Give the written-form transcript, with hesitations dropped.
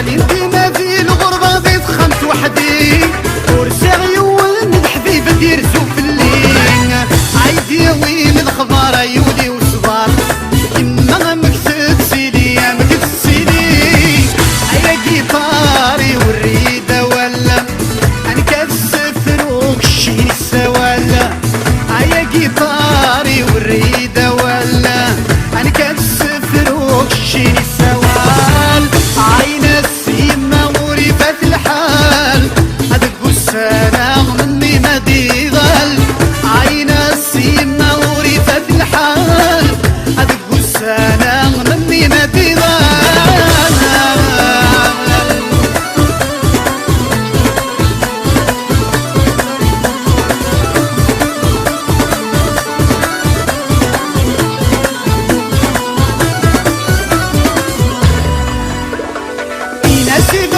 ديما في الغربة غير خمس وحدي ورسع يولد حبيب دير زوف اللين عايدي وين الخبار عيوني وصبار كما مكتب سيدي مكتب سيدي يا جيتاري والريدة ولا نكسف روكشي سوالا يا جيتاري والريدة ولا نكسف روكشي سوال عين السيمة ورفات الحال هدق السلام مني ما ديغال عين السيمة ورفات الحال هدق السلام مني ما ديغال نسيب